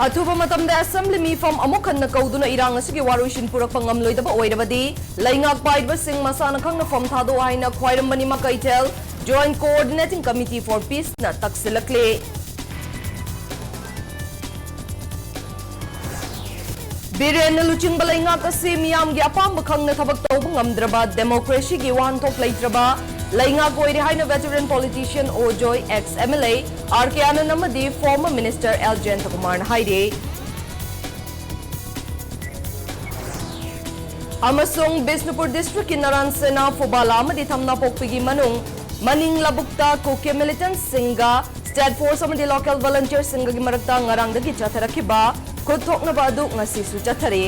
अथुबा मतमदा assembly मीफम अमुक खन्ना कौदुना इरांग असुगी वारुइसिन पुरक पंगमलोइदबा ओइरबदी लैंगाक पाइबा सिंग मसाना खंगना फम थादो हाइना ख्वाइरंबनी मकैथेल joint coordinating committee for peace ना तक्सिलकले बिरेन लुचिंग लैंगाक असि मियामगी अपांब खंगना थबक तौब ngamdraba डेमोक्रेसी गी वाहनथोक लैत्रबा लैंगाक ओइरे हाइना वेटरन पॉलिटिशियन ओजोय एक्स एमएलए आरके आनंद अमदी फॉर्मर मिनिस्टर एल जयंतकुमार हाइरे अमसुंग बिष्णुपुर डिस्ट्रिक्ट की नारायण सेना फुबाला अमदी थमना पोकपिगी मनुंग मनिंग लबुक्ता कुके मिलिटेंट सिंगा स्टेट फोर्स अमदी लोकल वॉलंटियर सिंगा की मरक्ता ngarangdagi chatharakiba खुद थोकनबा अदु ngasi su chathare